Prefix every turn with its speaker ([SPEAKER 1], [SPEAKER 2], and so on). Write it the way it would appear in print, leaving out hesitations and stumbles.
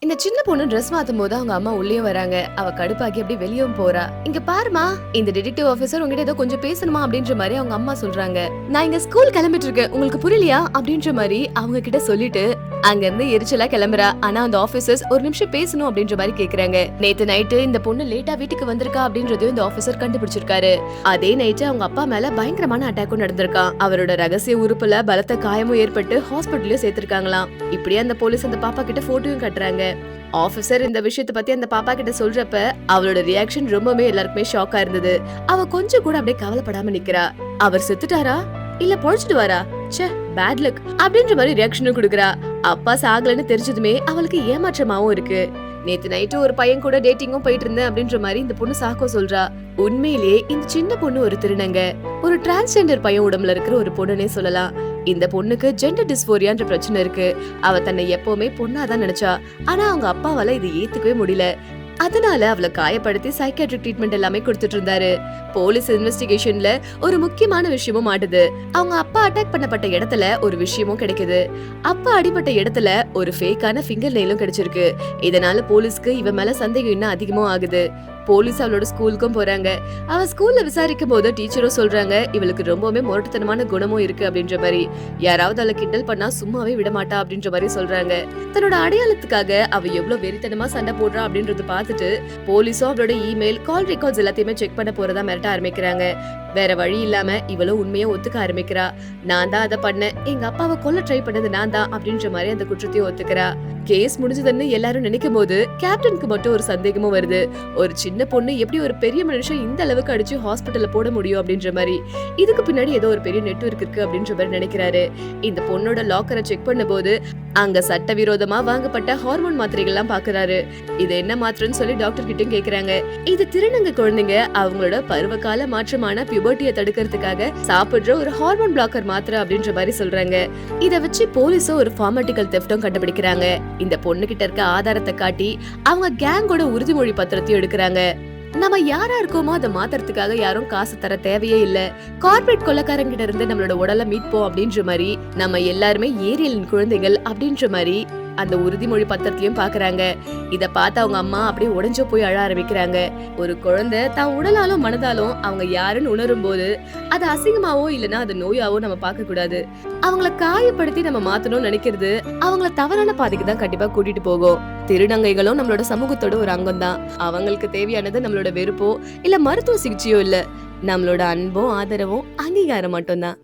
[SPEAKER 1] இந்த சின்ன பொண்ணு ட்ரெஸ் மாத்தும் போது அவங்க அம்மா உள்ளே வராங்க. அவ கடுப்பாக்கி அப்படியே வெளியும் போறா. இங்க பாருமா, இந்த டிடெக்டிவ் ஆபீசர் உங்ககிட்ட ஏதோ கொஞ்சம் பேசணுமா அப்படின்ற மாதிரி அவங்க அம்மா சொல்றாங்க. நான் இங்க ஸ்கூல் கிளம்பிட்டு இருக்கேன், உங்களுக்கு புரியலையா அப்படின்ற மாதிரி அவங்க கிட்ட சொல்லிட்டு அங்க இருந்து எரிச்சலா கிளம்புறா. ஆனா அந்த ஆபீசர்ஸ் ஒரு நிமிஷம் பேசணும் அப்படின்ற மாதிரி கேக்குறாங்க. நேத்து நைட்டு இந்த பொண்ணு லேட்டா வீட்டுக்கு வந்திருக்கா அப்படின்றதையும் இந்த ஆபீசர் கண்டுபிடிச்சிருக்காரு. அதே நைட்டு அவங்க அப்பா மேல பயங்கரமான அட்டாக்கும் நடந்திருக்கான். அவரோட ரகசிய உறுப்புல பலத்த காயமும் ஏற்பட்டு ஹாஸ்பிட்டல்லயும் சேர்த்திருக்காங்களாம். இப்படியே அந்த போலீஸ் அந்த பாப்பா கிட்ட போட்டோயும் கட்டுறாங்க. ஆபீசர் இந்த விஷயத்தை பத்தி அந்த பாப்பா கிட்ட சொல்றப்ப அவளோட ரியாக்ஷன் ரொம்பவே எல்லாருக்குமே ஷாக்கா இருந்தது. அவ கொஞ்சம் கூட அப்படியே கவலைப்படாம நிக்கிறா. அவர் செத்துட்டாரா இல்ல பொழைச்சிடுவாரா, ச்சே பேட் லக் அப்படின்ற மாதிரி ரியாக்ஷனும் கொடுக்கறா. அப்பா சாகலன்னு தெரிஞ்சதுமே அவளுக்கு ஏமாற்றமாவும் இருக்கு. நேத்து நைட்டு ஒரு பையன் கூட டேட்டிங்கும் போயிட்டு இருந்தேன் அப்படின்ற மாதிரி இந்த பொண்ணு சாக்கோ சொல்றா. உண்மையிலேயே இந்த சின்ன பொண்ணு ஒரு திருநங்க, ஒரு டிரான்ஸ்ஜெண்டர் பையன் உடம்புல இருக்கிற ஒரு பொண்ணுன்னே சொல்லலாம். இந்த பொண்ணுக்கு ஜெண்டர் டிஸ்போரியான்ற பிரச்சனை இருக்கு. அவ தன்னை எப்பவுமே பொண்ணாதான் நினைச்சா. ஆனா அவங்க அப்பாவால இதை ஏத்துக்கவே முடியல. அதனால அவளை காயப்படுத்தி சைக்காட்ரிக் ட்ரீட்மெண்ட் எல்லாமே கொடுத்துட்டு இருந்தாரு. போலீஸ் இன்வெஸ்டிகேஷன்ல ஒரு முக்கியமான விஷயமும் மாட்டுது. அவங்க அப்பா அட்டாக் பண்ணப்பட்ட இடத்துல ஒரு விஷயமும் கிடைக்குது. அப்பா அடிபட்ட இடத்துல ஒரு ஃபேக்கான ஃபிங்கர் நெயிலும் கிடைச்சிருக்கு. இதனால போலீஸ்க்கு இவ மேல சந்தேகம் இன்னும் அதிகமும் ஆகுது. போலீஸ் அவளோட ஸ்கூலுக்கும் போறாங்க. அவ ஸ்கூல்ல விசாரிக்கும் போது டீச்சரும் சொல்றாங்க இவளுக்கு ரொம்பவே முரட்டுத்தனமான குணமும் இருக்கு அப்படின்ற மாதிரி. யாராவது அவளை கிண்டல் பண்ணா சும்மாவே விட மாட்டா அப்படின்ற மாதிரி சொல்றாங்க. தன்னோட அடையாளத்துக்காக அவ எவ்வளவு வெறித்தனமா சண்டை போடுறா அப்படின்றத பார்த்துட்டு போலீஸும் அவளோட இமெயில் கால் ரெக்கார்ட்ஸ் எல்லாத்தையுமே செக் பண்ண போறதா மிரட்ட ஆரம்பிக்கிறாங்க. வேற வழி இல்லாம இவளும் உண்மையை ஒத்துக்க ஆரம்பிக்கிறா. நான் தான் அதை பண்ண, எங்க அப்பாவை கொல்ல ட்ரை பண்ணது நான் தான் அப்படின்ற மாதிரி அந்த குற்றத்தையும் ஒத்துக்கிறா. கேஸ் முடிஞ்சதுன்னு எல்லாரும் நினைக்கும் போது கேப்டனுக்கு மட்டும் ஒரு சந்தேகமும் வருது. ஒரு சின்ன பொண்ணு எப்படி ஒரு பெரிய மனுஷன் இந்த அளவுக்கு அடிச்சு ஹாஸ்பிட்டல்ல போட முடியும் அப்படின்ற மாதிரி. இதுக்கு பின்னாடி ஏதோ ஒரு பெரிய நெட்வொர்க் இருக்கு அப்படின்ற மாதிரி நினைக்கிறாரு. இந்த பொண்ணோட லாக்கரை செக் பண்ண போது அங்க சட்டவிரோதமா வாங்கப்பட்ட ஹார்மோன் மாத்திரைகள் எல்லாம் பாக்குறாரு. இது என்ன மாத்திரைன்னு சொல்லி டாக்டர் கிட்டயும் கேக்குறாங்க. இது திருநங்கை குழந்தைங்க அவங்களோட பருவகால மாற்றமான பியூபர்ட்டியை தடுக்கிறதுக்காக சாப்பிடுற ஒரு ஹார்மோன் பிளாக்கர் மாத்திரை அப்படின்ற மாதிரி சொல்றாங்க. இத வச்சு போலீஸும் ஒரு ஃபார்மாட்டிக்கல் தெஃப்டும் கண்டுபிடிக்கிறாங்க. இந்த பொண்ணு கிட்ட இருக்க ஆதாரத்தை காட்டி அவங்க கேங்கோட உறுதிமொழி பத்திரத்தையும் எடுக்கிறாங்க. நம்ம யாரா இருக்கோமோ அதை மாத்துறதுக்காக யாரும் காசு தர தேவையே இல்ல. கார்பரேட் கொள்ளக்காரங்கிட்ட இருந்து நம்மளோட உடலை மீட்போம் அப்படின்ற மாதிரி நம்ம எல்லாருமே ஏரியலின் குழந்தைகள் அப்படின்ற மாதிரி அந்த உறுதிமொழி பத்திரத்திலயும் பாக்குறாங்க. இத பார்த்து அவங்க அம்மா அப்படியே உடைஞ்சு போய் அழ ஆரம்பிக்கிறாங்க. ஒரு குழந்தை தான் உடலாலும் மனதாலும் அவங்க யாருன்னு உணரும் போது அது அசிங்கமாவோ இல்லனா அது நோயாவோ நம்ம பார்க்க கூடாது. அவங்கள காயப்படுத்தி நம்ம மாத்தணும்னு நினைக்கிறது அவங்கள தவறான பாதைக்கு தான் கண்டிப்பா கூட்டிட்டு போகும். திருநங்கைகளும் நம்மளோட சமூகத்தோட ஒரு அங்கம் தான். அவங்களுக்கு தேவையானது நம்மளோட வெறுப்போ இல்ல மருத்துவ சிகிச்சையோ இல்ல, நம்மளோட அன்பும் ஆதரவும் அங்கீகாரம் மட்டும்தான்.